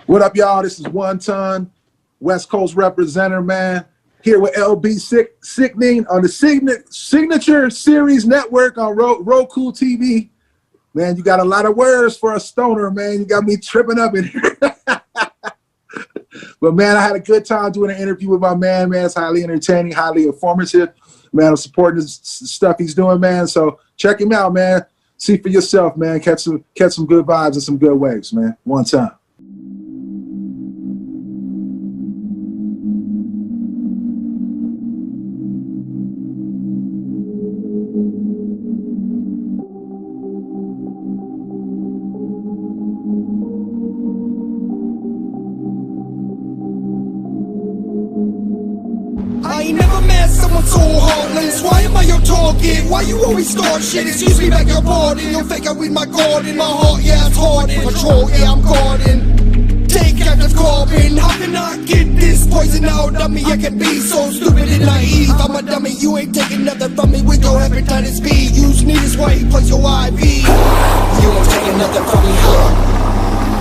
What up, y'all? This is 1Ton, West Coast representative, man. Here with LB Sickening on the Signature Series Network on Roku TV. Man, you got a lot of words for a stoner, man. You got me tripping up in here. But, man, I had a good time doing an interview with my man. It's highly entertaining, highly informative. Man, I'm supporting the stuff he's doing, man. So check him out, man. See for yourself, man. Catch some good vibes and some good waves, man. 1Ton. I ain't never met someone so heartless. Why am I your target? Why you always start shit? Excuse me, back your pardon. You'll fake out with my garden. My heart, yeah, it's hardened. Control, yeah, I'm guarding. Take captive carbon. How can I get this poison out of me? I can be so stupid and naive. I'm a dummy, you ain't taking nothing from me with your hepatitis B. Use needles while you place your IV. You ain't taking nothing from me, huh?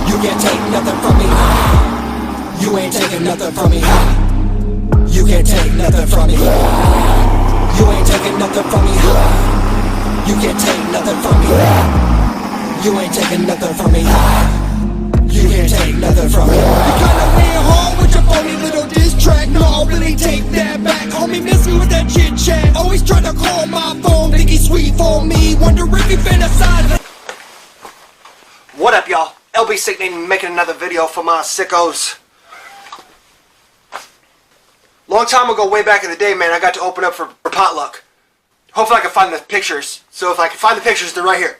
You can't take nothing from me, huh? You ain't taking nothing from me, huh? You can't take nothing from me. You ain't taking nothing from me. You can't take nothing from me. You ain't taking nothing from me. You can't take nothing from me. You kinda went hard with your phony little diss track. No, I'll really take that back. Homie, miss me with that chit chat. Always try to call my phone, think he's sweet for me. Wonder if he fantasize. What up, y'all? LB Sickening making another video for my sickos. Long time ago, way back in the day, man, I got to open up for Potluck. Hopefully I can find the pictures. So if I can find the pictures, they're right here.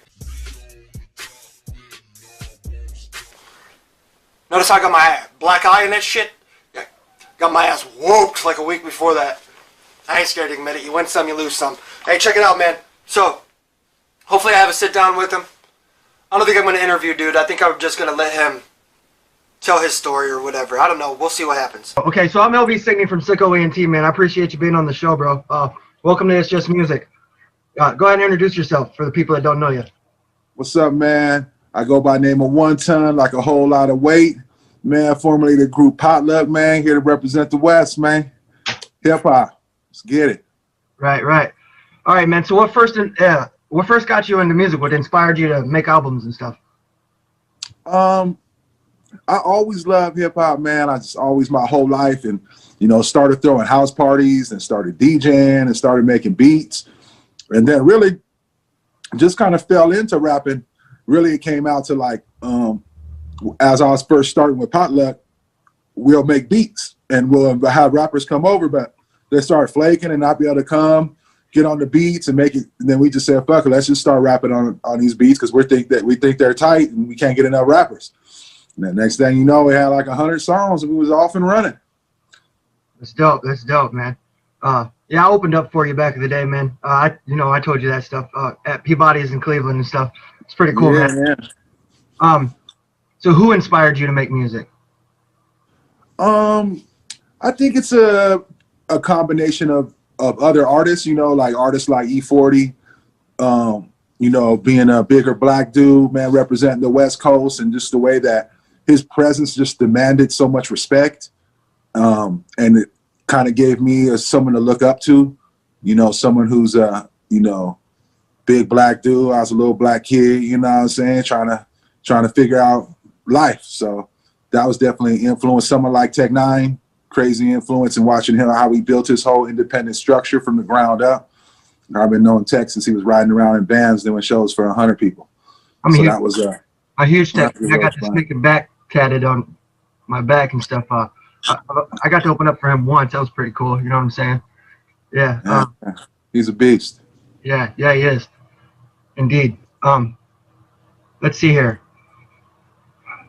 Notice I got my black eye in that shit? Yeah, got my ass whooped like a week before that. I ain't scared to admit it. You win some, you lose some. Hey, check it out, man. So, hopefully I have a sit down with him. I don't think I'm going to interview dude. I think I'm just going to let him tell his story or whatever. I don't know. We'll see what happens. Okay, so I'm LB Sickening from Sicko E.N.T, man. I appreciate you being on the show, bro. Welcome to It's Just Music. Go ahead and introduce yourself for the people that don't know you. What's up, man? I go by the name of 1Ton, like a whole lot of weight. Man, formerly the group Potluck, man. Here to represent the West, man. Hip-hop. Let's get it. Right. All right, man. So what first got you into music? What inspired you to make albums and stuff? I always loved hip-hop, man. I just always, my whole life, and, you know, started throwing house parties and started DJing and started making beats. And then really just kind of fell into rapping. Really, it came out to, like, as I was first starting with Potluck, we'll make beats and we'll have rappers come over, but they start flaking and not be able to come, get on the beats and make it. And then we just said, fuck it, let's just start rapping on these beats because we think they're tight and we can't get enough rappers. And the next thing you know, we had like 100 songs and we was off and running. That's dope, man. Yeah, I opened up for you back in the day, man. I told you that stuff at Peabody's in Cleveland and stuff. It's pretty cool, yeah, man. Yeah. So who inspired you to make music? I think it's a combination of other artists, you know, like artists like E.N.T, you know, being a bigger black dude, man, representing the West Coast, and just the way that his presence just demanded so much respect. And it kind of gave me someone to look up to, you know, someone who's a, you know, big black dude. I was a little black kid, you know what I'm saying, trying to figure out life. So that was definitely an influence. Someone like Tech Nine, crazy influence in watching him, how he built his whole independent structure from the ground up. I've been knowing Tech since he was riding around in bands doing shows for 100 people. I mean, so that was a huge Tech. I got this Spreaker back tatted on my back and stuff. I got to open up for him once. That was pretty cool. You know what I'm saying? Yeah. He's a beast. Yeah, he is. Indeed. Let's see here.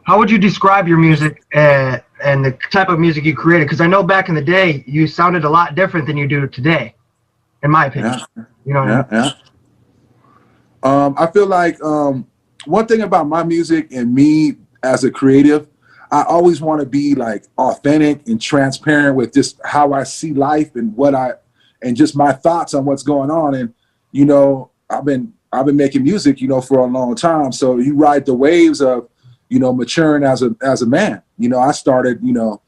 How would you describe your music and the type of music you created? Because I know back in the day, you sounded a lot different than you do today, in my opinion. Yeah. You know what I mean? Yeah. I feel like one thing about my music and me as a creative, I always want to be like authentic and transparent with just how I see life and and just my thoughts on what's going on. And, you know, I've been making music, you know, for a long time. So you ride the waves of, you know, maturing as a man. You know, I started, you know,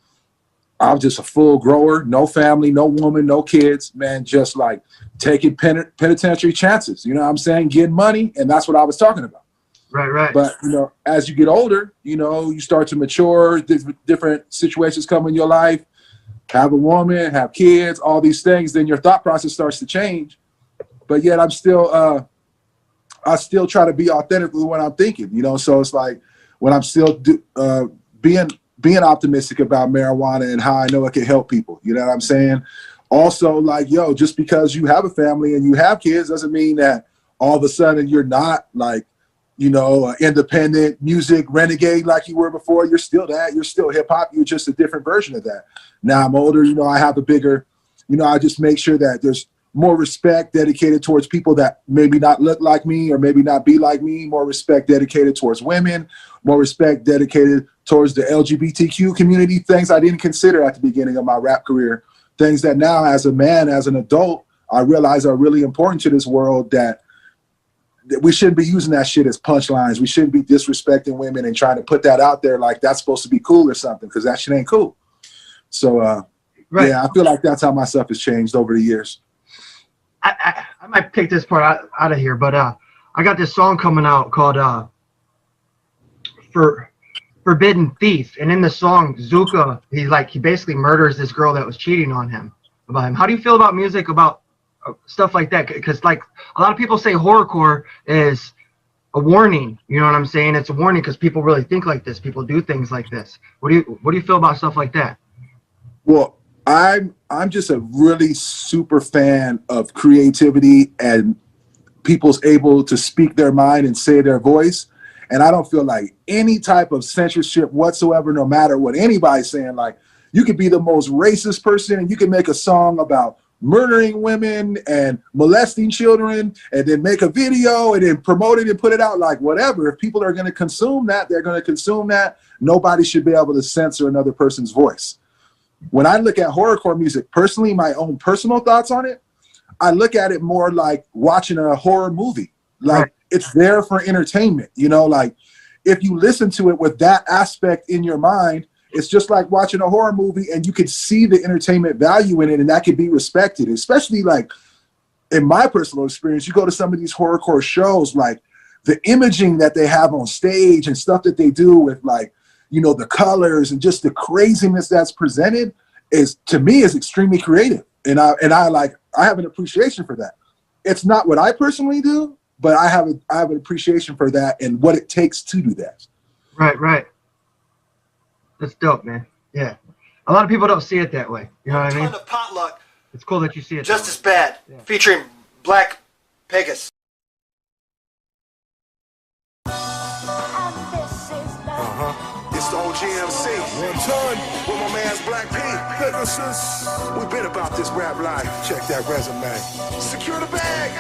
I was just a full grower, no family, no woman, no kids, man, just like taking penitentiary chances. You know what I'm saying? Getting money, and that's what I was talking about. Right, right. But, you know, as you get older, you know, you start to mature, different situations come in your life, have a woman, have kids, all these things, then your thought process starts to change. But yet I'm still, I still try to be authentic with what I'm thinking, you know? So it's like when I'm still being optimistic about marijuana and how I know it can help people, you know what I'm saying? Also, like, yo, just because you have a family and you have kids doesn't mean that all of a sudden you're not like, you know, independent music renegade like you were before. You're still that. You're still hip hop. You're just a different version of that. Now I'm older, you know, I have a bigger, you know, I just make sure that there's more respect dedicated towards people that maybe not look like me or maybe not be like me, more respect dedicated towards women, more respect dedicated towards the LGBTQ community, things I didn't consider at the beginning of my rap career, things that now as a man, as an adult, I realize are really important to this world, that we shouldn't be using that shit as punchlines. We shouldn't be disrespecting women and trying to put that out there like that's supposed to be cool or something, because that shit ain't cool. So, right. Yeah, I feel like that's how my stuff has changed over the years. I might take this part out of here, but I got this song coming out called Forbidden Thief. And in the song, Zuka, he basically murders this girl that was cheating on him, about him. How do you feel about music about stuff like that? Because like a lot of people say horrorcore is a warning, you know what I'm saying? It's a warning because people really think like this. People do things like this. What do you feel about stuff like that? Well, I'm just a really super fan of creativity and people's able to speak their mind and say their voice. And I don't feel like any type of censorship whatsoever, no matter what anybody's saying. Like, you could be the most racist person and you can make a song about murdering women and molesting children and then make a video and then promote it and put it out, like whatever. If people are going to consume that, they're going to consume that. Nobody should be able to censor another person's voice. When I look at horrorcore music, personally, my own personal thoughts on it, I look at it more like watching a horror movie. Like, it's there for entertainment, you know, like if you listen to it with that aspect in your mind, it's just like watching a horror movie and you could see the entertainment value in it, and that could be respected. Especially like in my personal experience, you go to some of these horrorcore shows, like the imaging that they have on stage and stuff that they do with, like, you know, the colors and just the craziness that's presented is, to me, is extremely creative. And I have an appreciation for that. It's not what I personally do, but I have an appreciation for that and what it takes to do that. Right. That's dope, man. Yeah. A lot of people don't see it that way. You know what I mean? The Potluck. It's cool that you see it. Just as bad. Yeah. Featuring Black Pegasus. It's the OGMC. 1Ton with my man's Black P. Pegasus. We've been about this rap life. Check that resume. Secure the bag.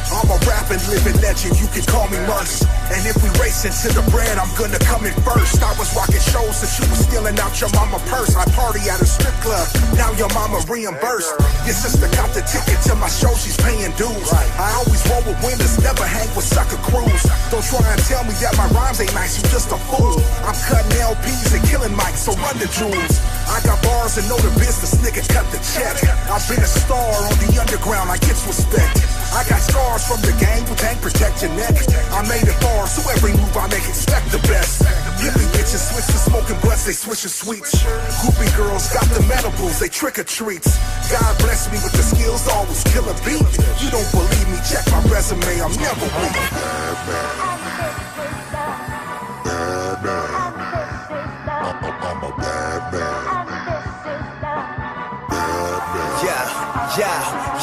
I'm a rapping living legend, you can call me Muss. And if we race into the bread, I'm gonna come in first. I was rocking shows since you was stealing out your mama purse. I party at a strip club, now your mama reimbursed. Your sister got the ticket to my show, she's paying dues. I always roll with winners, never hang with sucker crews. Don't try and tell me that my rhymes ain't nice, you just a fool. I'm cutting LPs and killing mics, so run the jewels. I got bars and know the business, nigga, cut the check. I've been a star on the underground, I get respect. I got scars from the gang, who can't protect your neck. I made it far, so every move I make, expect the best. Hippie bitches switch to smoking blunts, they switch to sweets. Groupie girls got the medibles, they trick or treats. God bless me with the skills to always kill a beat. You don't believe me, check my resume, I'm never weak. I'm a bad man.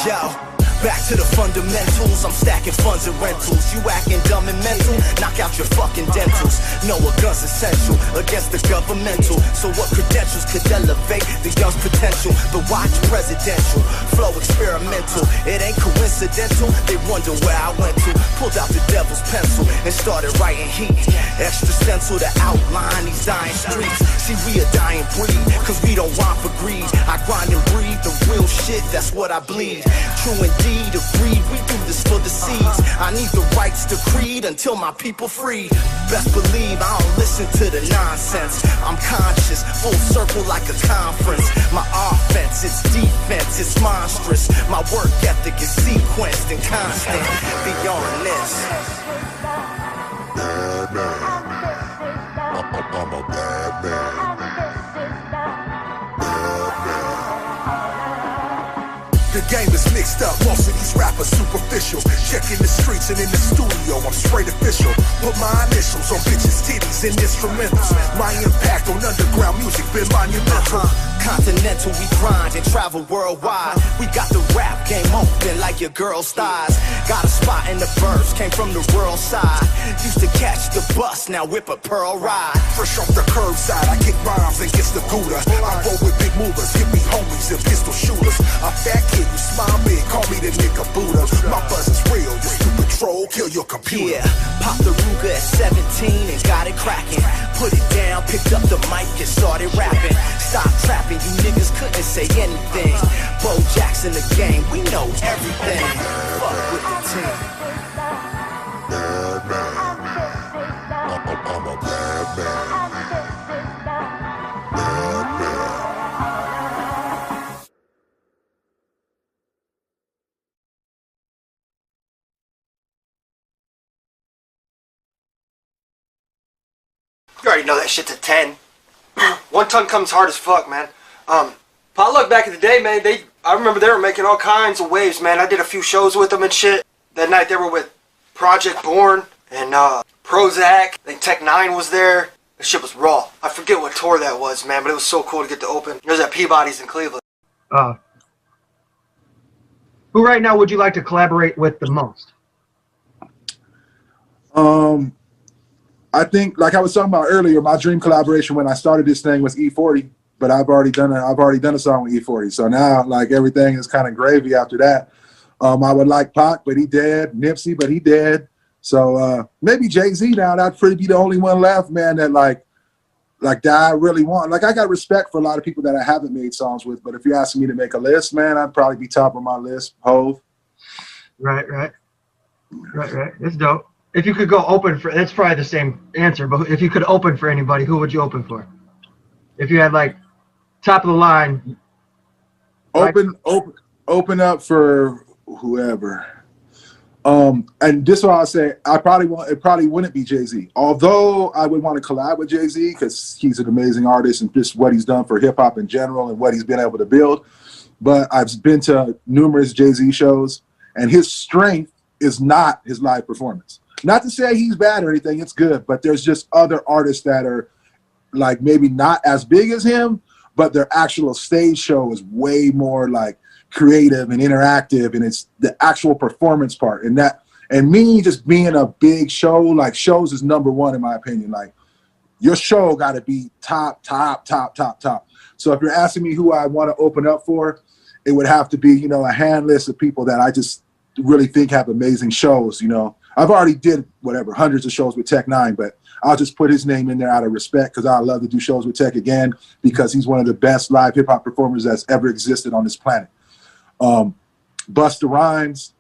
Yeah. Back to the fundamentals, I'm stacking funds and rentals. You acting dumb and mental, knock out your fucking dentals. Know a gun's essential against the governmental. So what credentials could elevate the young's potential? The watch presidential, flow experimental. It ain't coincidental, they wonder where I went to. Pulled out the devil's pencil and started writing heat. Extra stencil to outline these dying streets. See, we a dying breed, cause we don't rhyme for greed. I grind and breathe the real shit. shit, that's what I bleed. True indeed, agreed, we do this for the seeds. I need the rights to creed until my people free. Best believe I don't listen to the nonsense. I'm conscious, full circle like a conference. My offense, it's defense, it's monstrous. My work ethic is sequenced and constant. Beyond this. Bad man. I'm a bad man. The game is mixed up, most of these rappers superficial. Checking the streets and in the studio, I'm straight official. Put my initials on bitches' titties and instrumentals. My impact on underground music been monumental. Continental, we grind and travel worldwide. We got the rap game open like your girl's thighs. Got a spot in the burbs, came from the rural side. Used to catch the bus, now whip a pearl ride. Fresh off the curbside, I kick rhymes and gets the Gouda. I roll with big movers, hit me homies and pistol shooters. A fat kid, you smile big, call me the nigga Buddha. My buzz is real, your stupid troll, kill your computer. Yeah, pop the Ruger at 17 and got it cracking. Put it down, picked up the mic and started rapping. Stop trapping, you niggas couldn't say anything. Bo Jackson the game, we know everything. Fuck with the team. Bad man. I'm a bad man. Bad man. You already know that shit's a 10. 1Ton comes hard as fuck, man. Potluck back in the day, man, I remember they were making all kinds of waves, man. I did a few shows with them and shit. That night they were with Project Born and Prozac. I think Tech 9 was there. That shit was raw. I forget what tour that was, man, but it was so cool to get to open. It was at Peabody's in Cleveland. Who right now would you like to collaborate with the most? I think, like I was talking about earlier, my dream collaboration when I started this thing was E.N.T, but I've already done a song with E.N.T. So now, like, everything is kind of gravy after that. I would like Pac, but he dead. Nipsey, but he dead. So maybe Jay-Z now. That'd pretty be the only one left, man, that like that I really want. Like, I got respect for a lot of people that I haven't made songs with, but if you're asking me to make a list, man, I'd probably be top of my list. Hove. Right. It's dope. If you could go open for, that's probably the same answer, but if you could open for anybody, who would you open for? If you had, like, top of the line. Open up for whoever. And this is what I'll say, it probably wouldn't be Jay-Z. Although I would want to collab with Jay-Z because he's an amazing artist and just what he's done for hip hop in general and what he's been able to build. But I've been to numerous Jay-Z shows, and his strength is not his live performance. Not to say he's bad or anything, it's good, but there's just other artists that are like maybe not as big as him, but their actual stage show is way more like creative and interactive, and it's the actual performance part. And me just being a big show, like, shows is number one in my opinion. Like, your show got to be top. So if you're asking me who I want to open up for, it would have to be, you know, a hand list of people that I just really think have amazing shows, you know. I've already did hundreds of shows with Tech 9, but I'll just put his name in there out of respect because I love to do shows with Tech again because he's one of the best live hip hop performers that's ever existed on this planet. Busta Rhymes,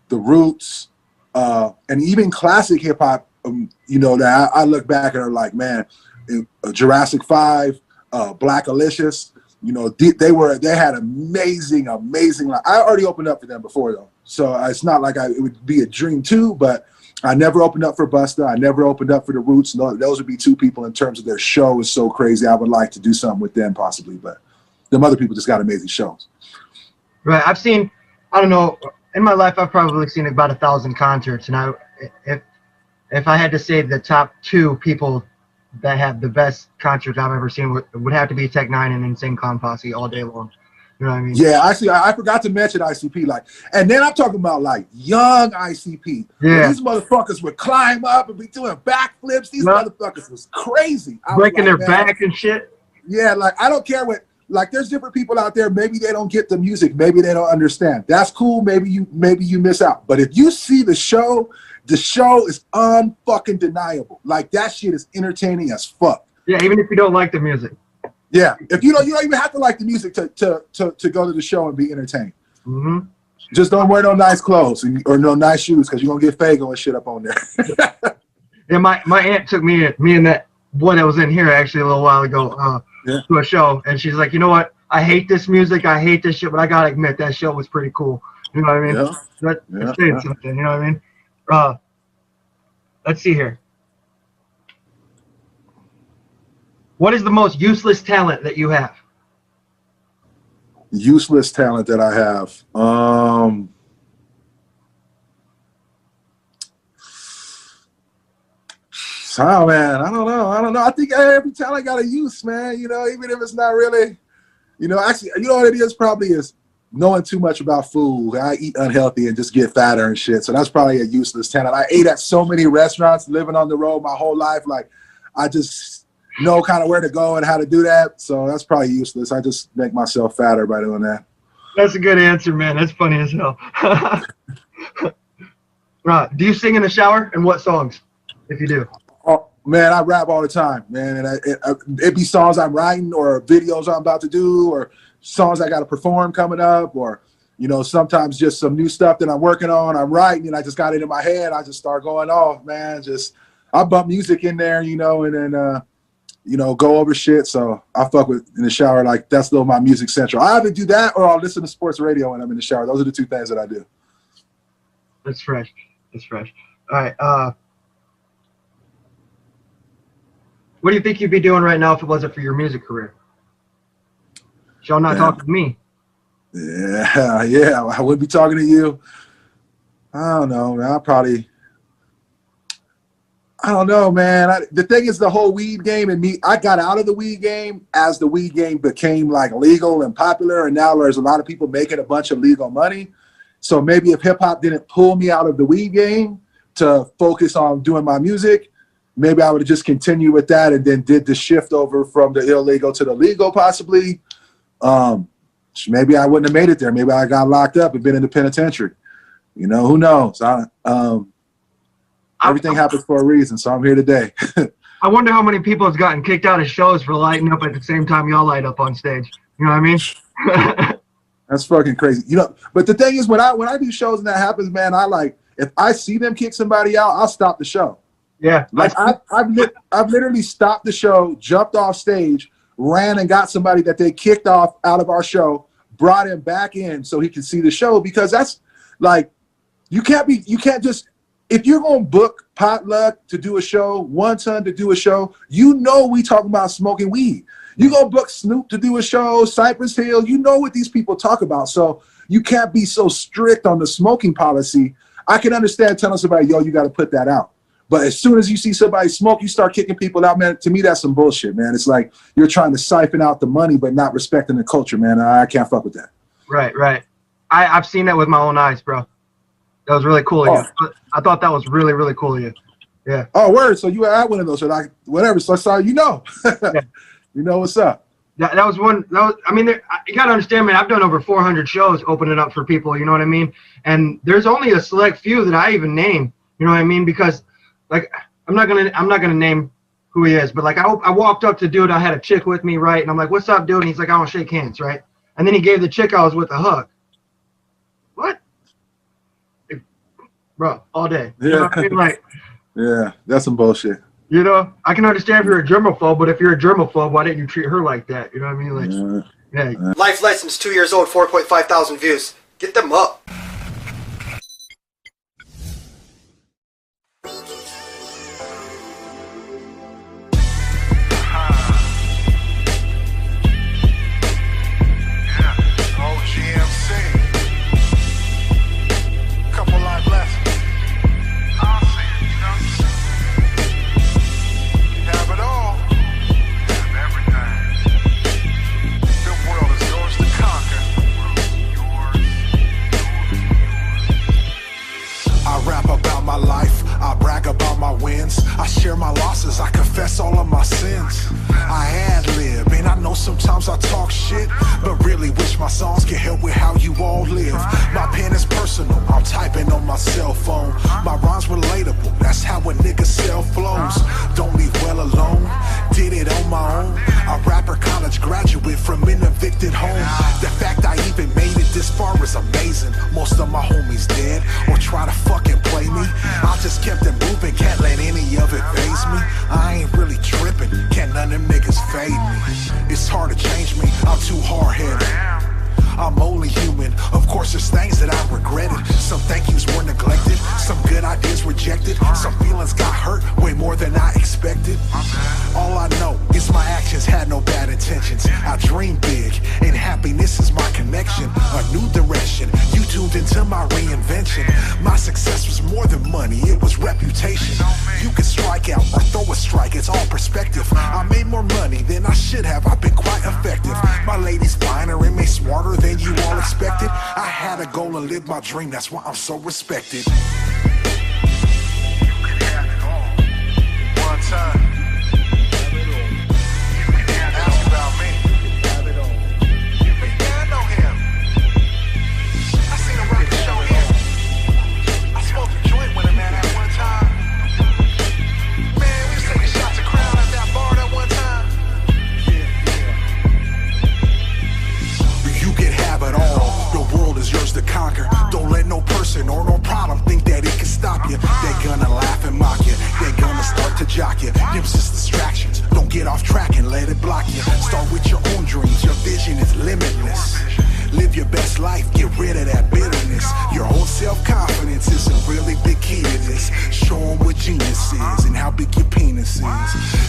The Roots, and even classic hip hop, you know, that I look back and are like, man, Jurassic 5, Black Alicious, you know, they had amazing. I already opened up for them before though. So it's not like it would be a dream too, but I never opened up for Busta. I never opened up for The Roots. No, those would be two people in terms of their show is so crazy. I would like to do something with them possibly, but them other people just got amazing shows. Right. I've seen, I don't know, in my life, I've probably seen about 1,000 concerts. And if I had to say the top two people that have the best concerts I've ever seen would have to be Tech 9 and Insane Clown Posse all day long. You know what I mean? Yeah, actually, I forgot to mention ICP. Like, and then I'm talking about like young ICP. Yeah, these motherfuckers would climb up and be doing backflips. These motherfuckers was crazy. Breaking their back and shit. Yeah, like I don't care what. Like, there's different people out there. Maybe they don't get the music. Maybe they don't understand. That's cool. Maybe you miss out. But if you see the show is unfucking deniable. Like, that shit is entertaining as fuck. Yeah, even if you don't like the music. Yeah, if you don't even have to like the music to go to the show and be entertained. Mm-hmm. Just don't wear no nice clothes or no nice shoes because you're gonna get Fago and shit up on there. Yeah, my aunt took me and that boy that was in here actually a little while ago to a show, and she's like, you know what? I hate this music, I hate this shit, but I gotta admit that show was pretty cool. You know what I mean? That's saying something. You know what I mean? Let's see here. What is the most useless talent that you have? Useless talent that I have. Oh man, I don't know. I think every talent got a use, man. You know, even if it's not really, you know, actually, you know what it is probably is knowing too much about food. I eat unhealthy and just get fatter and shit. So that's probably a useless talent. I ate at so many restaurants living on the road my whole life. Like I just know kind of where to go and how to do that. So that's probably useless. I just make myself fatter by doing that. That's a good answer, man. That's funny as hell. Right. Do you sing in the shower, and what songs, if you do? Oh, man, I rap all the time, man. And it be songs I'm writing or videos I'm about to do or songs I got to perform coming up or, you know, sometimes just some new stuff that I'm working on. I'm writing and I just got it in my head. I just start going off, man. I bump music in there, you know, and then, you know, go over shit. So I fuck with in the shower. Like that's little my music central. I either do that or I'll listen to sports radio when I'm in the shower. Those are the two things that I do. That's fresh. That's fresh. All right. What do you think you'd be doing right now if it wasn't for your music career? Y'all not talking to me. Yeah. I would be talking to you. I don't know, man. I don't know, man. The thing is the whole weed game and me, I got out of the weed game as the weed game became like legal and popular. And now there's a lot of people making a bunch of legal money. So maybe if hip hop didn't pull me out of the weed game to focus on doing my music, maybe I would have just continued with that and then did the shift over from the illegal to the legal possibly. Maybe I wouldn't have made it there. Maybe I got locked up and been in the penitentiary. You know, who knows? Everything happens for a reason, so I'm here today. I wonder how many people has gotten kicked out of shows for lighting up at the same time y'all light up on stage. You know what I mean? That's fucking crazy. You know, but the thing is, when I do shows and that happens, man, if I see them kick somebody out, I'll stop the show. Yeah. Like I've literally stopped the show, jumped off stage, ran and got somebody that they kicked off out of our show, brought him back in so he can see the show, because that's like, you can't just, if you're going to book Potluck to do a show, 1Ton to do a show, you know we talking about smoking weed. You go book Snoop to do a show, Cypress Hill, you know what these people talk about. So you can't be so strict on the smoking policy. I can understand telling somebody, yo, you got to put that out. But as soon as you see somebody smoke, you start kicking people out, man. To me, that's some bullshit, man. It's like you're trying to siphon out the money but not respecting the culture, man. I can't fuck with that. Right. I've seen that with my own eyes, bro. That was really cool of you. I thought that was really, really cool of you. Yeah. Oh, word. So you were at one of those, so like whatever. So sorry, you know. Yeah. You know what's up. That was one. I mean, you gotta understand, man. I've done over 400 shows, opening up for people. You know what I mean? And there's only a select few that I even name. You know what I mean? Because, like, I'm not gonna name who he is, but like I walked up to dude. I had a chick with me, right? And I'm like, "What's up, dude?" And he's like, "I want to shake hands," right? And then he gave the chick I was with a hug. What? Like, bro, all day. You know what I mean? Like, yeah, that's some bullshit. You know, I can understand if you're a germaphobe, but if you're a germaphobe, why didn't you treat her like that? You know what I mean? Like, yeah. Life Lessons, 2 years old, 4.5 thousand views. Get them up. I share my losses, I confess all of my sins. I ad-lib, and I know sometimes I talk shit, but really wish my songs could help with how you all live. My pen is personal, I'm typing on my cell phone. My rhymes relatable, that's how a nigga sell flows. Don't leave well alone, did it on my own. A rapper, college grad. left it home. The fact I even made it this far is amazing. Most of my homies dead or try to fucking play me. I just kept it moving, can't let any of it faze me. I ain't really tripping, can't none of them niggas fade me. It's hard to change me, I'm too hard-headed. I'm only human, of course there's things that I regretted. Some thank yous were neglected, some good ideas rejected. Some feelings got hurt way more than I expected. All I know is my actions had no bad intentions. I dream big, and happiness is my connection. A new direction, you tuned into my reinvention. My success was more than money, it was reputation. You can strike out or throw a strike, it's all perspective. I made more money than I should have, I've been quite effective. My lady's finer and made smarter than you all expected. I had a goal and lived my dream, that's why I'm so respected. You can have it all. One time. You can ask about me. You can know him. I seen him rock the show here. I smoked a joint with him, man, at one time. Man, we was taking shots of Crown at that bar that one time. You can have it all. The world is yours to conquer. Don't let no person or no problem think that it can stop you. They're gonna laugh and mock you. They're gonna start to jock you. Them's just distractions. Don't get off track and let it block you. Start with your own dreams. Your vision is limitless. Live your best life, get rid of that bitterness. Your own self-confidence is a really big key to this. Show them what genius is and how big your penis is.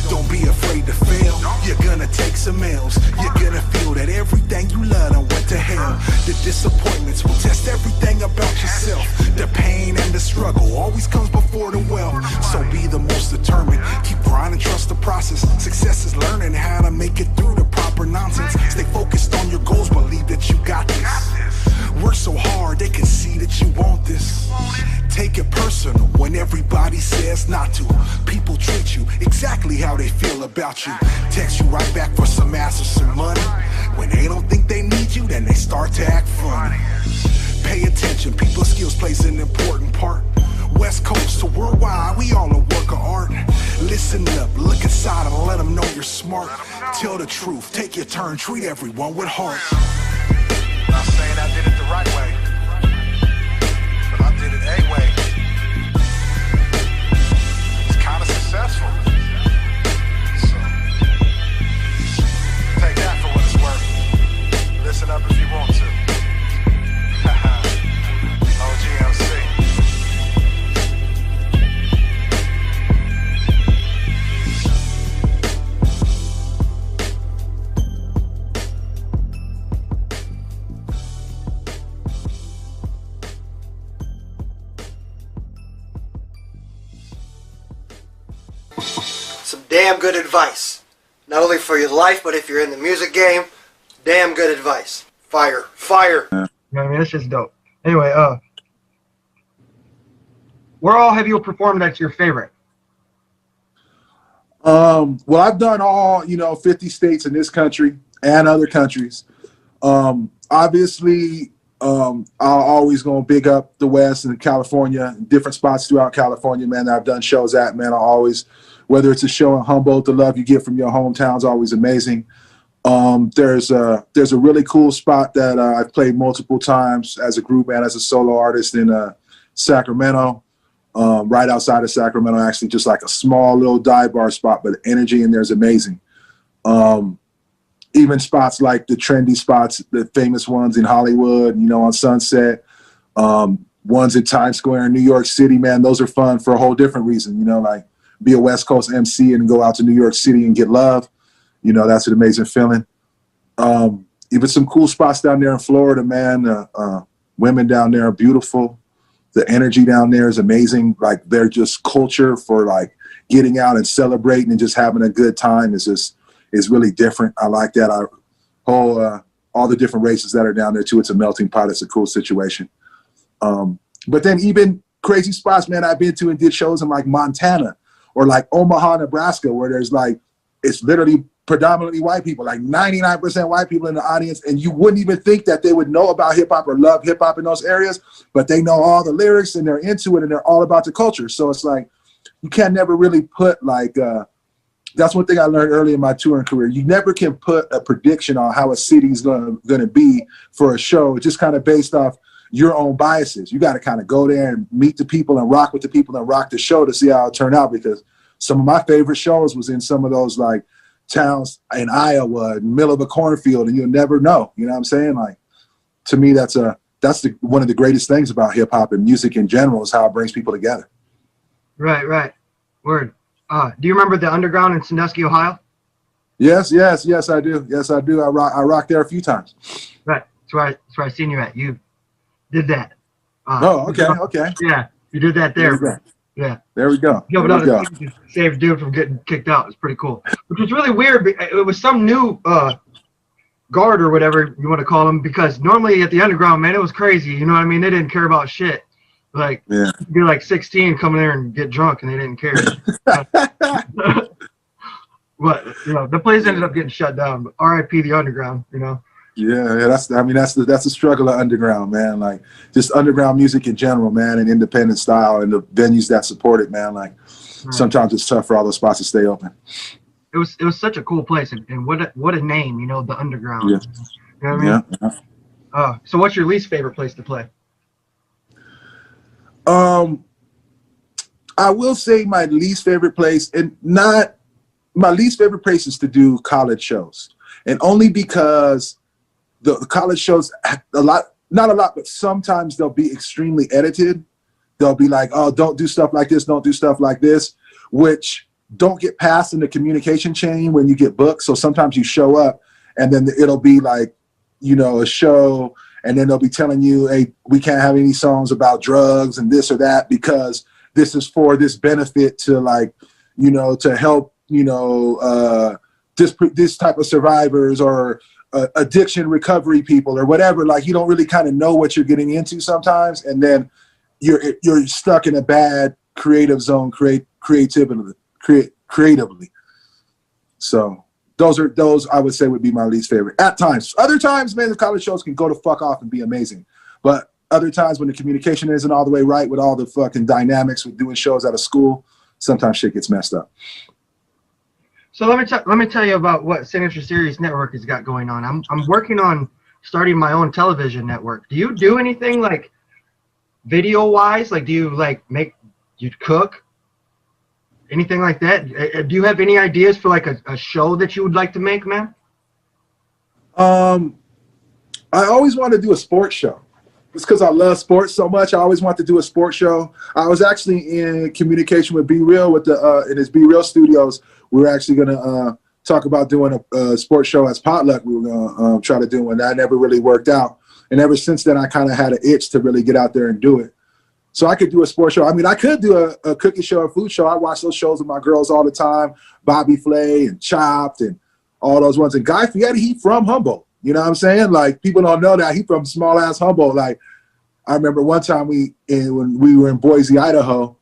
Don't be afraid to fail, you're gonna take some L's. You're gonna feel that everything you love done went to hell. The disappointments will test everything about yourself. The pain and the struggle always comes before the wealth. So be the most determined, keep grinding, trust the process. Success is learning how to make it through the proper nonsense. Stay focused on your goals, believe that you got this. Work so hard they can see that you want this. Take it personal when everybody says not to. People treat you exactly how they feel about you. Text you right back for some ass or some money. When they don't think they need you, then they start to act funny. Pay attention, people's skills plays an important part. West Coast to worldwide, we all a work of art. Listen up, look inside and let them know you're smart. Tell the truth, take your turn, treat everyone with heart. Not saying I did it the right way, but I did it a way. It's kind of successful. So, take that for what it's worth. Listen up if you want to. OGMC. Some damn good advice. Not only for your life, but if you're in the music game, damn good advice. Fire. Fire. You know what I mean? It's just dope. Anyway, where all have you performed that's your favorite? Well, I've done all, 50 states in this country and other countries. Obviously, I'll always gonna big up the West and California, different spots throughout California, man, that I've done shows at, man. I always, whether it's a show in Humboldt, the love you get from your hometown is always amazing. There's a really cool spot that I've played multiple times as a group and as a solo artist in Sacramento, right outside of Sacramento, actually, just like a small little dive bar spot, but the energy in there is amazing. Even spots like the trendy spots, the famous ones in Hollywood, on Sunset, ones in Times Square in New York City, man, those are fun for a whole different reason, like be a West Coast MC and go out to New York City and get love. That's an amazing feeling. Even some cool spots down there in Florida, man. Women down there are beautiful. The energy down there is amazing. Like they're just culture for like getting out and celebrating and just having a good time is really different. I like that. All the different races that are down there too. It's a melting pot. It's a cool situation. But then even crazy spots, man, I've been to and did shows in like Montana or like Omaha, Nebraska, where there's like, it's literally predominantly white people, like 99% white people in the audience. And you wouldn't even think that they would know about hip hop or love hip hop in those areas, but they know all the lyrics and they're into it and they're all about the culture. So it's like, you can never really put like that's one thing I learned early in my touring career. You never can put a prediction on how a city's gonna be for a show, just kind of based off your own biases. You got to kind of go there and meet the people and rock with the people and rock the show to see how it turned out. Because some of my favorite shows was in some of those like towns in Iowa, in the middle of a cornfield, and you'll never know. You know what I'm saying? Like, to me, that's one of the greatest things about hip hop and music in general is how it brings people together. Right. Word. Do you remember the Underground in Sandusky, Ohio? Yes, I do. Yes, I do. I rocked there a few times. Right. That's where I seen you at. You did that. Okay. Yeah, you did that there. Yeah. There we go. Saved dude from getting kicked out. It's pretty cool. Which was really weird. It was some new guard or whatever you want to call them, because normally at the Underground, man, it was crazy. You know what I mean? They didn't care about shit. Like, you'd be like 16, come there and get drunk, and they didn't care. But, you know, the place ended up getting shut down. But R.I.P. the Underground, you know? Yeah, that's the struggle of underground, man. Like, just underground music in general, man, and independent style and the venues that support it, man. Like, sometimes it's tough for all those spots to stay open. It was such a cool place, and what a name, you know, the Underground. Yeah. You know what I mean? Yeah. So what's your least favorite place to play? I will say my least favorite place, and not my least favorite place, is to do college shows, and only because the college shows not a lot, but sometimes they'll be extremely edited. They'll be like, oh, don't do stuff like this, don't do stuff like this, which don't get passed in the communication chain when you get booked. So sometimes you show up and then it'll be like, you know, a show, and then they'll be telling you, hey, we can't have any songs about drugs and this or that because this is for this benefit to, like, you know, to help, you know, this type of survivors or addiction recovery people or whatever. Like, you don't really kind of know what you're getting into sometimes, and then you're stuck in a bad creative zone, creatively. So those I would say would be my least favorite at times. Other times, man, the college shows can go to fuck off and be amazing, but other times when the communication isn't all the way right with all the fucking dynamics with doing shows out of school, sometimes shit gets messed up. So let me tell you about what Signature Series Network has got going on. I'm working on starting my own television network. Do you do anything like video wise? Like, do you like you cook? Anything like that? Do you have any ideas for like a show that you would like to make, man? I always wanted to do a sports show. It's because I love sports so much. I always wanted to do a sports show. I was actually in communication with Be Real in his Be Real studios. We were actually going to talk about doing a sports show as Potluck. We were going to try to do one. That never really worked out. And ever since then, I kind of had an itch to really get out there and do it. So I could do a sports show. I mean, I could do a cookie show, a food show. I watch those shows with my girls all the time. Bobby Flay and Chopped and all those ones. And Guy Fieri, he from Humboldt. You know what I'm saying? Like, people don't know that he from small ass Humboldt. Like, I remember one time when we were in Boise, Idaho,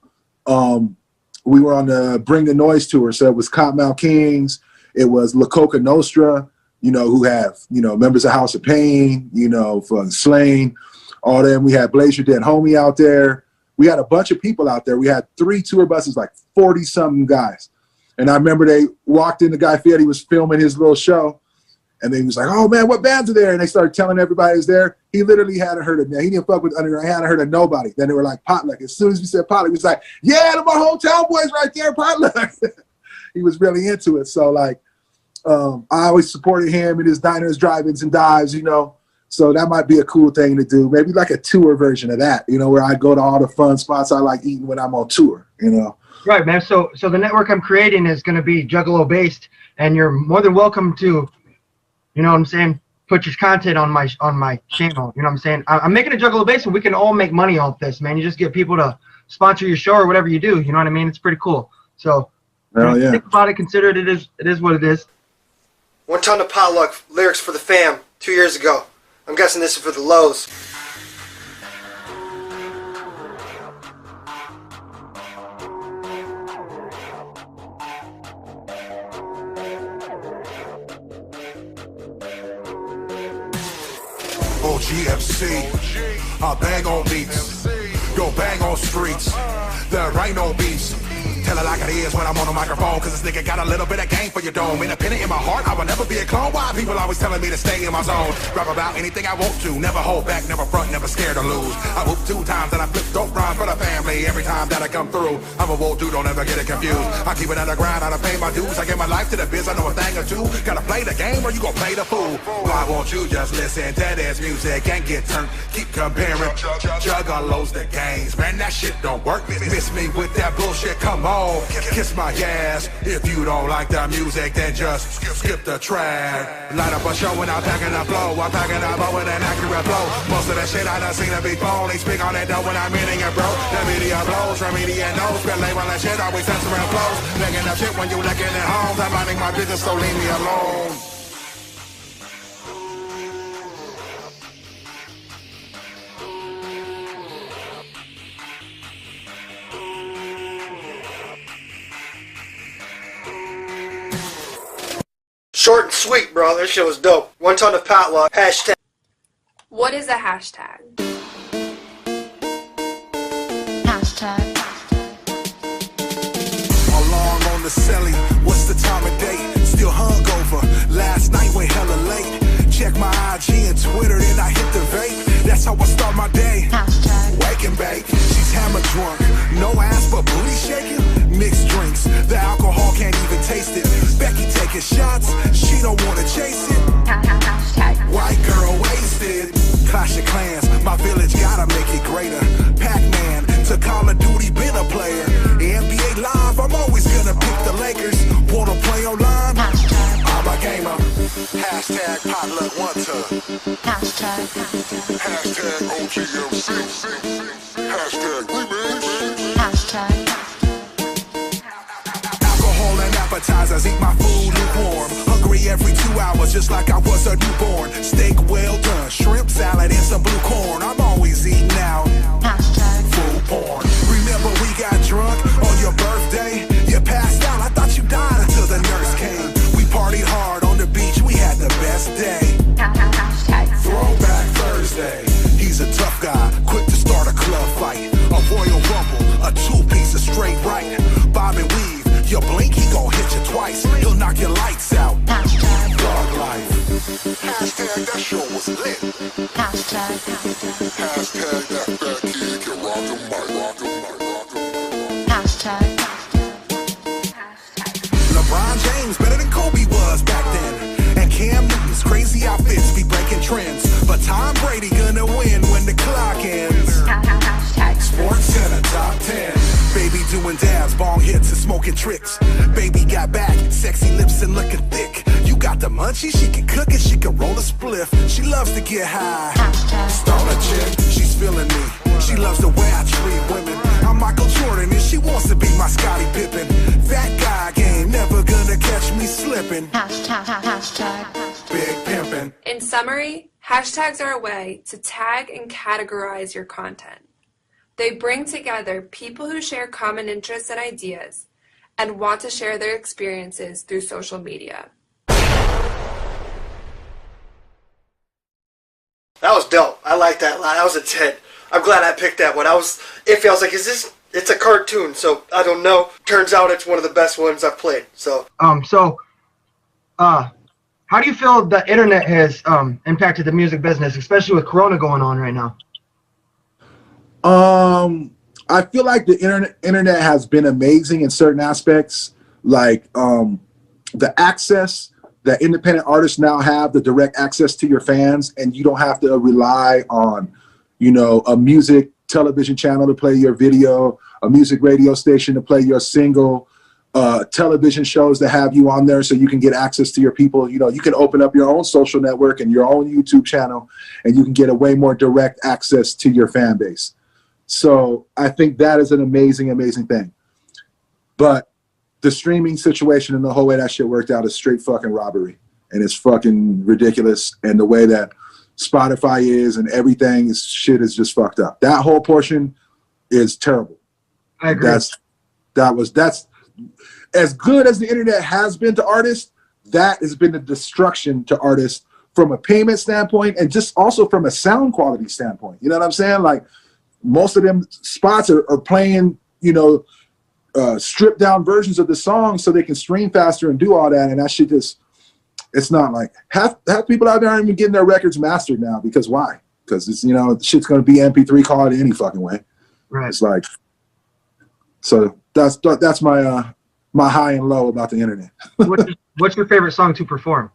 we were on the Bring the Noise tour. So it was Cottonmouth Kings, it was La Coca Nostra, you know, who have, you know, members of House of Pain, you know, for Slain, all them. We had Blaze Your Dead Homie out there. We had a bunch of people out there. We had 3 tour buses, like 40-something guys. And I remember they walked in, the Guy Fieri was filming his little show. And then he was like, oh, man, what bands are there? And they started telling everybody was there. He literally hadn't heard of me. He didn't fuck with Underground. He hadn't heard of nobody. Then they were like, Potluck. As soon as we said Potluck, he was like, yeah, they're my hometown boys right there, Potluck. He was really into it. So, like, I always supported him in his diners, drive-ins, and dives, you know. So that might be a cool thing to do. Maybe like a tour version of that, you know, where I go to all the fun spots I like eating when I'm on tour, you know. Right, man. So the network I'm creating is going to be Juggalo-based, and you're more than welcome to, you know what I'm saying, put your content on my channel. You know what I'm saying? I'm making a Juggalo base, and we can all make money off this, man. You just get people to sponsor your show or whatever you do. You know what I mean? It's pretty cool. So think about it. Consider it. It is what it is. 1 Ton of Potluck lyrics for the fam 2 years ago. I'm guessing this is for the lows. OGMC, I bang on beats, go bang on streets. There ain't no beats. tell it like it is when I'm on the microphone, cause this nigga got a little bit of game for your dome. Independent in my heart, I will never be a clone. Why people always telling me to stay in my zone? Rap about anything I want to, never hold back, never front, never scared to lose. I whoop 2 times and I flip dope rhymes for the family every time that I come through. I'm a woke dude, don't ever get it confused. I keep it underground, I done pay my dues. I give my life to the biz, I know a thing or two. Gotta play the game or you gon' play the fool. Why won't you just listen to this music and get turned? Keep comparing, juggalos the games. Man, that shit don't work. Miss me with that bullshit, come on, kiss my ass. If you don't like the music, then just skip the track. Light up a show when I'm packing a flow. I'm packing a bow with an accurate flow. Most of that shit I done seen it before. They speak on it though when I'm meaning it, bro. The media blows from media knows. Spell label that shit, always censoring flows. Making up shit when you looking at homes. I'm minding my business, so leave me alone. Short and sweet, bro. That shit was dope. 1 ton of potluck. Hashtag. What is a hashtag? Hashtag. Along on the celly, what's the time of day? Still hungover, last night went hella late. Check my IG and Twitter, then I hit the vape. That's how I start my day. Hashtag. Wake and bake, she's hammer drunk. No ass but booty shaking. Mixed drinks, the alcohol can't even taste it. Becky taking shots, she don't wanna chase it. Hashtag. White girl wasted. Clash of Clans, my village gotta make it greater. Pac-Man, to Call of Duty, been a player. NBA Live, I'm always gonna pick the Lakers. Wanna play online? Hashtag. I'm a gamer. Hashtag Potluck1Ton. Hashtag. Hashtag OGMC. Hashtag remix. Hashtag. Alcohol and appetizers, eat my food lukewarm. Hungry every 2 hours, just like I was a newborn. Steak well done, shrimp salad and some blue corn. I'm always eating out. Hashtag. Food porn. Remember we got drunk on your birthday? You passed out, I thought you died until the nurse came. We partied hard on the beach, we had the best day. Hashtag. Throwback Thursday. He's a tough guy, quick to start a club fight. A Royal Rumble, a 2-piece of straight right. Bob and weave, you blink, he gon' hit you twice. He'll knock your lights out. Hashtag. Dog life. Hashtag that show was lit. Hashtag. Hashtag that fat kid can rock the mic. Rock the mic. Rock the mic. Hashtag. LeBron James better than Kobe was back then. And Cam Newton's crazy outfits be breaking trends. But Tom Brady gonna win when the clock ends. Hashtag. Sports Center top 10. Baby doing dabs, bong hits and smoking tricks. Baby got back, sexy lips and looking thick. You got the munchies, she can cook it, she can roll a spliff. She loves to get high. Hashtag. Stoner chick, she's feeling me. She loves the way I treat women. I'm Michael Jordan and she wants to be my Scottie Pippen. That guy game never gonna catch me slipping. Hashtag. Hashtag. Big pimpin'. In summary, hashtags are a way to tag and categorize your content. They bring together people who share common interests and ideas and want to share their experiences through social media. That was dope. I like that line. That was a 10. I'm glad I picked that one. I was iffy. I was like, is this... It's a cartoon, so I don't know. Turns out it's one of the best ones I've played. So How do you feel the internet has impacted the music business, especially with Corona going on right now? I feel like the internet has been amazing in certain aspects, like the access that independent artists now have, the direct access to your fans, and you don't have to rely on, you know, a music television channel to play your video, a music radio station to play your single, television shows that have you on there so you can get access to your people. You know, you can open up your own social network and your own YouTube channel, and you can get a way more direct access to your fan base. So I think that is an amazing, amazing thing. But the streaming situation and the whole way that shit worked out is straight fucking robbery. And it's fucking ridiculous. And the way that Spotify is and everything, shit is just fucked up. That whole portion is terrible. I agree. That's as good as the internet has been to artists, that has been a destruction to artists from a payment standpoint and just also from a sound quality standpoint. You know what I'm saying? Like, most of them spots are playing, you know, stripped down versions of the song so they can stream faster and do all that. And that shit just, it's not like half people out there aren't even getting their records mastered now because why? Because it's, you know, shit's going to be MP3 quality any fucking way. Right. It's like, so that's my my high and low about the internet. What's your favorite song to perform?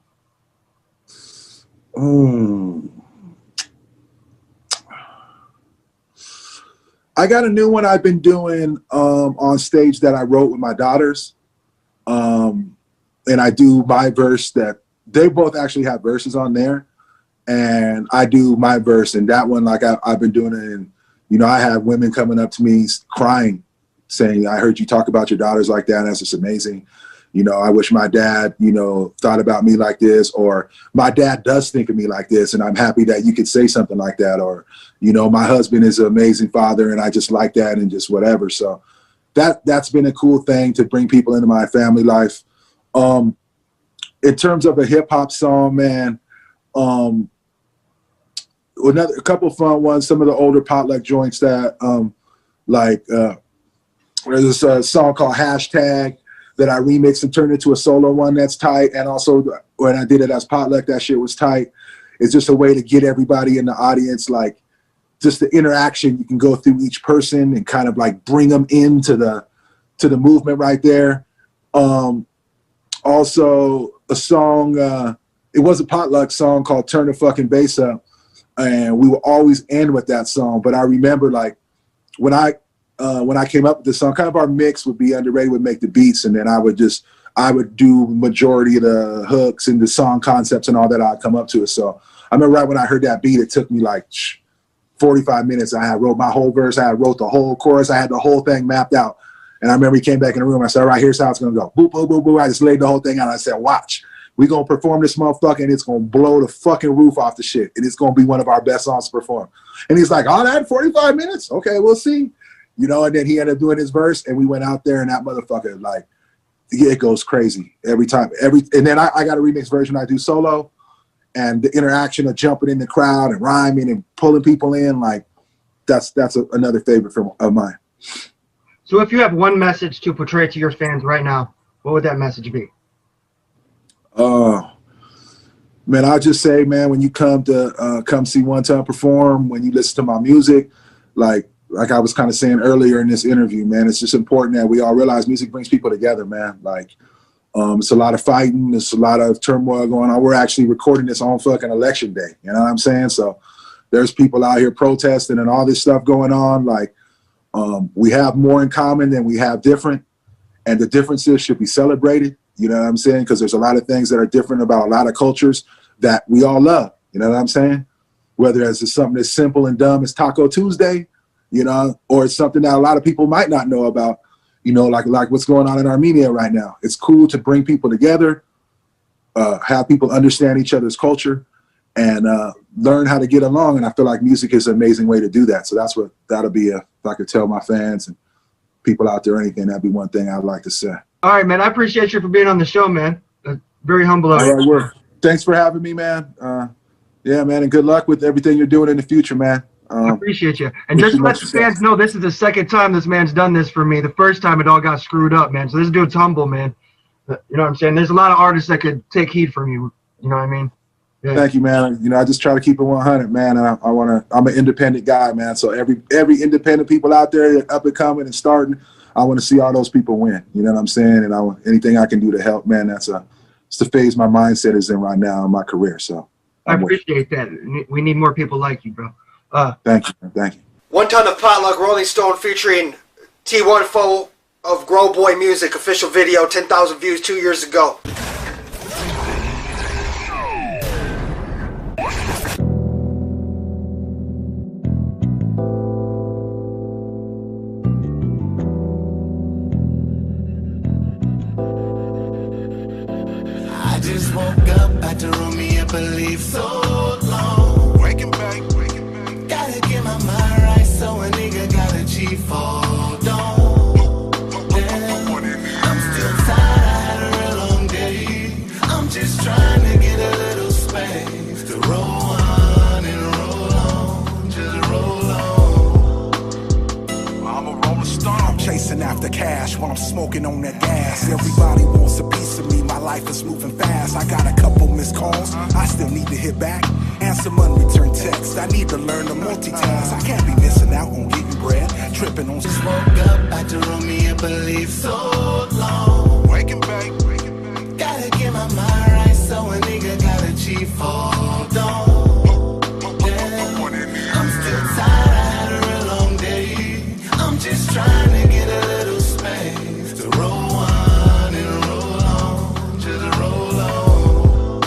I got a new one I've been doing on stage that I wrote with my daughters. And I do my verse that they both actually have verses on there. And I do my verse, and that one, like I've been doing it. And, you know, I have women coming up to me crying, saying, I heard you talk about your daughters like that. And that's just amazing. You know, I wish my dad, you know, thought about me like this, or my dad does think of me like this. And I'm happy that you could say something like that. Or, you know, my husband is an amazing father and I just like that, and just whatever. So that's been a cool thing to bring people into my family life. In terms of a hip hop song, man, a couple of fun ones, some of the older Potluck joints that there's a song called Hashtag that I remixed and turned into a solo one that's tight. And also when I did it as Potluck, that shit was tight. It's just a way to get everybody in the audience, like just the interaction. You can go through each person and kind of like bring them into the movement right there. Also a song, it was a Potluck song called Turn the Fucking Bass Up. And we will always end with that song. But I remember like when I came up with this song, kind of our mix would be Underrated would make the beats, and then I would do majority of the hooks and the song concepts and all that I'd come up to it. So I remember right when I heard that beat, it took me like 45 minutes. I had wrote my whole verse, I had wrote the whole chorus, I had the whole thing mapped out. And I remember he came back in the room, I said, all right, here's how it's gonna go. Boop, boop, boop, boop. I just laid the whole thing out. I said, watch. We're gonna perform this motherfucker and it's gonna blow the fucking roof off the shit. And it's gonna be one of our best songs to perform. And he's like, all that 45 minutes? Okay, we'll see. You know, and then he ended up doing his verse, and we went out there, and that motherfucker, like, it goes crazy every time. And then I got a remix version I do solo, and the interaction of jumping in the crowd and rhyming and pulling people in, like, that's another favorite of mine. So if you have one message to portray to your fans right now, what would that message be? Man, I'll just say, man, when you come see E.N.T perform, when you listen to my music, like I was kind of saying earlier in this interview, man, it's just important that we all realize music brings people together, man. Like, it's a lot of fighting, there's a lot of turmoil going on. We're actually recording this on fucking election day, you know what I'm saying? So there's people out here protesting and all this stuff going on. Like, we have more in common than we have different, and the differences should be celebrated, you know what I'm saying? Because there's a lot of things that are different about a lot of cultures that we all love, you know what I'm saying? Whether it's something as simple and dumb as Taco Tuesday, you know, or it's something that a lot of people might not know about, you know, like what's going on in Armenia right now. It's cool to bring people together, have people understand each other's culture, and learn how to get along. And I feel like music is an amazing way to do that. So that'll be if I could tell my fans and people out there anything, that'd be one thing I'd like to say. All right, man. I appreciate you for being on the show, man. Very humble of you. All right, thanks for having me, man. Yeah, man, and good luck with everything you're doing in the future, man. I appreciate you. And just to let the fans know, this is the second time this man's done this for me. The first time it all got screwed up, man. So this dude's humble, man. You know what I'm saying? There's a lot of artists that could take heat from you. You know what I mean? Yeah. Thank you, man. You know, I just try to keep it 100, man. And I'm an independent guy, man. So every independent people out there that up and coming and starting, I want to see all those people win. You know what I'm saying? And anything I can do to help, man, it's the phase my mindset is in right now in my career. So I appreciate that. We need more people like you, bro. Thank you. Thank you. 1 Ton of Potluck, Rolling Stone featuring T1 Foe of Grow Boy Music, official video, 10,000 views 2 years ago. I just woke up, had to roll me up and leave so long. Waking back. Gotta get my mind right, so a nigga gotta G-fold on. Damn, I'm still tired, I had a real long day. I'm just trying to get a little space to roll on and roll on, just roll on. I'm a rolling stone. I'm chasing after cash while I'm smoking on that gas. Everybody wants a piece of me, my life is moving fast. I got a couple missed calls, I still need to hit back. Answer unreturned text, I need to learn to multitask. I can't be missing out on getting bread, tripping on Just woke up after me and believe so long. Waking back. Gotta get my mind right, so a nigga gotta achieve hold on. I'm still tired, I had a real long day. I'm just trying to get a little space to roll on and roll on, just roll on.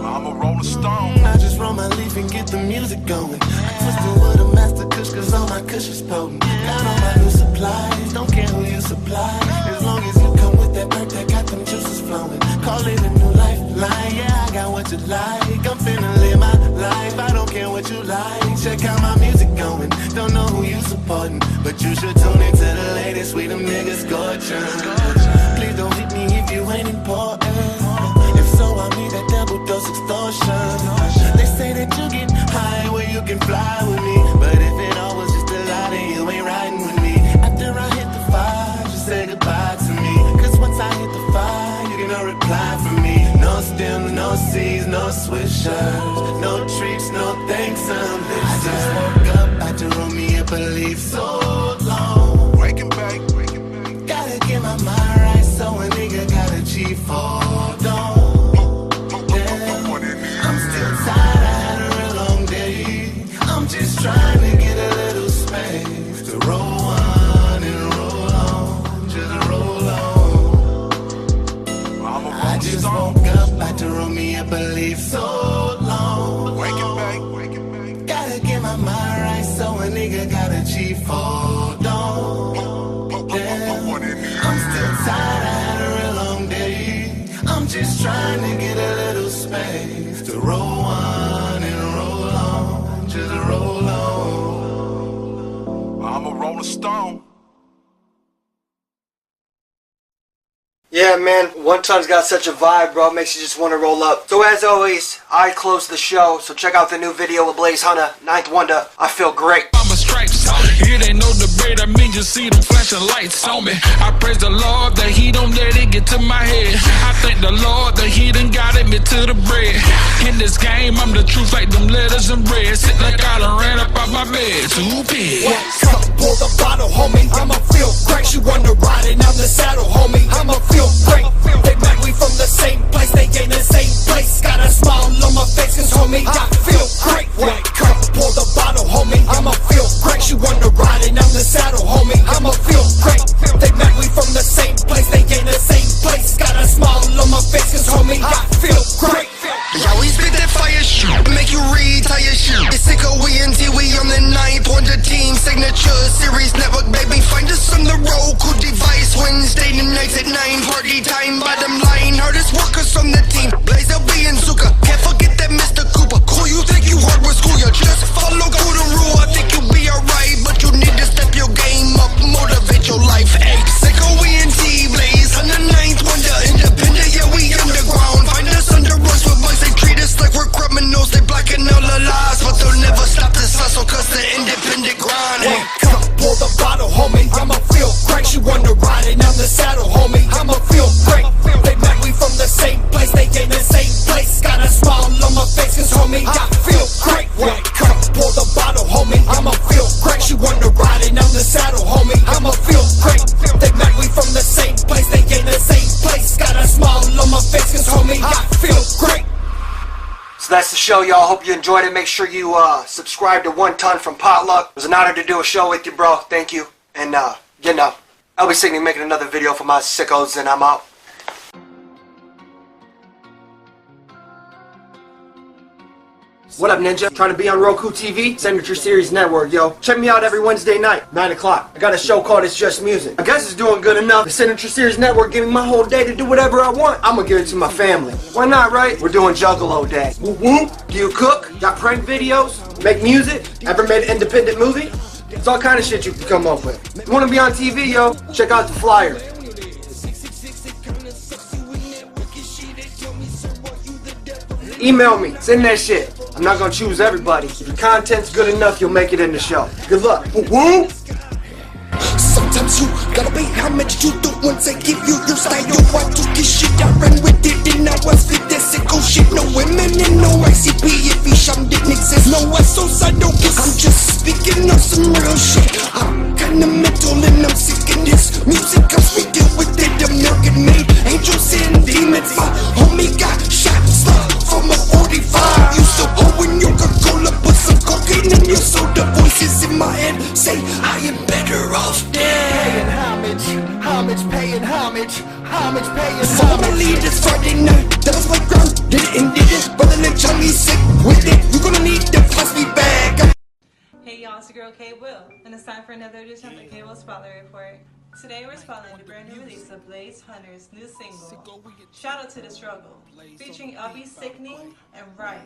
I'm a rolling stone. I just roll my leaf and get the music going. I twisted with a master kush, cause all my kush is potent. Got all my new supplies, don't care who you supply. As long as you come with that perk that got them juices flowing. Call it a new lifeline, yeah, I got what you like. I'm finna live my life, I don't care what you like. Check out my music going, don't know who you supporting, but you should tune into the latest, we them niggas scorching. Please don't hit me if you ain't important. If so, I need that double dose extortion. They say that you get high where you can fly with me, but if it all was just a lie, then you ain't riding with me. After I hit the fire, just say goodbye to me, cause once I hit the fire, you get no reply from me. No stems, no seeds, no swishers, no treats, no thanks, I'm listening. I just woke up after me and believe so long. Waking back. Gotta get my mind right, so a nigga gotta achieve hold on. I'm still tired, I had a real long day. I'm just trying to get a little space to roll on and roll on, just roll on. I just woke up after me and believe so long. Waking back. Gotta get my mind right, so a nigga gotta achieve hold on. I'm still tired, I had a real long day. I'm just trying to get a little space to roll on and roll on, just roll on. I'm a rolling stone. Yeah, man, E.N.T's got such a vibe, bro. It makes you just want to roll up. So as always, I close the show. So check out the new video of Blaze Hunter, Ninth Wonder. I feel great. I'm a stripes. It ain't no debate. I mean, just see them flashing lights on me. I praise the Lord that He don't let it get to my head. I thank the Lord that He done got me to the bread. In this game, I'm the truth like them letters in red. Sit like I done ran up out my bed. Too big. Cup, pour the bottle, homie. I'ma feel great. She wanna ride it on the saddle, homie. I'ma feel great. They met we from the same place. They ain't the same place. Got a smile on my face, cause homie, I feel great. Cup, pour the bottle, homie. I'ma feel great. She wanna ride it on the saddle, homie. I'ma feel great. They met we from the same place. They ain't the same place. Got a smile on my face, cause homie, I feel great. Yeah, we spit that fire shit, make you retire shit. It's sick of E.N.T, we on the 9.13 signature series network, baby. Find us on the Roku device. Wednesday nights at 9, party time. Bottom line, hardest workers on the team. Blaze LB and Zuka, can't forget that Mr. Cooper. Cool, you think you hard with school, you just follow go the rule. I think you'll be alright, but you need to step your game up, motivate your life. Hey, sick of E.N.T, Blaze on the 9th Wonder, independent, yeah, we underground. Find us under rocks with boys. They treat us like we're criminals. They blacken all the lies, but they'll never stop this hustle, cause the independent grind. Hey, cup, pour the bottle, homie. I'ma feel great. She wanna ride it on the saddle, homie. I'ma feel great. They met we from the same place. They ain't the same place. Got a smile on my face, cause homie, I feel great. Cup, pour the bottle, homie. I'ma feel great. She wanna ride it on the saddle, homie. I'ma feel great. They met we from the same place. They ain't the same place. Got a smile on my face, cause homie, I feel great. So that's the show, y'all. Hope you enjoyed it. Make sure you subscribe to E.N.T from Potluck. It was an honor to do a show with you, bro. Thank you. And, you know, I'll be sitting here making another video for my sickos, and I'm out. What up, Ninja? Trying to be on Roku TV? Signature Series Network, yo. Check me out every Wednesday night, 9 o'clock. I got a show called It's Just Music. I guess it's doing good enough. The Signature Series Network giving me my whole day to do whatever I want. I'm gonna give it to my family. Why not, right? We're doing Juggalo Day. Whoop whoop. Do you cook? Got prank videos? Make music? Ever made an independent movie? It's all kind of shit you can come up with. You wanna be on TV, yo? Check out the flyer. Email me. Send that shit. I'm not gonna choose everybody. If your content's good enough, you'll make it in the show. Good luck. Woo! Sometimes you gotta be me homage, you the ones that give you your style. I took this shit, I ran with it, and now I spit that sicko shit. No women and no ICP, if Isham didn't exist. No SOS, I don't kiss. I'm just speaking on some real shit. I'm kinda mental and I'm sick of this music. I'm speaking with it, American made angels and demons. My homie got shot, slugged from a 45. Used to hold your Coca-Cola, put some cocaine in your soda. Voices in my head say I am better off dead. Paying homage, homage, paying homage, homage, paying Formally this Friday night, that was my ground, did it and did it. Brother and Johnny sick with it. You gonna need the plastic bag. Hey y'all, it's your girl K Will, and it's time for another edition of the K Will Spotlight Report. Today we're spotlighting the brand new release of Blaze Hunter's new single, Shout Out to the Struggle, featuring Ubby Sickening and Rife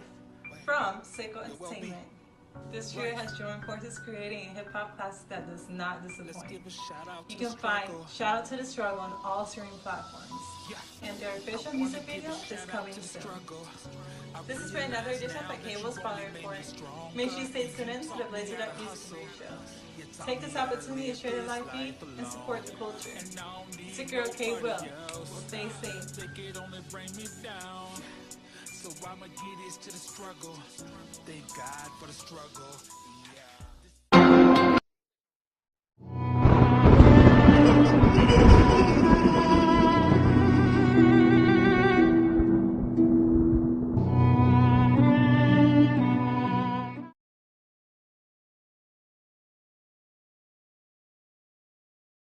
from Sicko Entertainment. This trio has joined forces creating a hip-hop classic that does not disappoint. You can find Shout Out to the Struggle on all streaming platforms, and their official music video is coming soon. This is for another edition of the K Will Spotlight Report. Make sure you stay tuned in to the Blaze It Up Music Show. Take this opportunity to share the live feed and support the culture. It's your girl K Will. Stay safe. So I'ma get this to the struggle. Thank God for the struggle.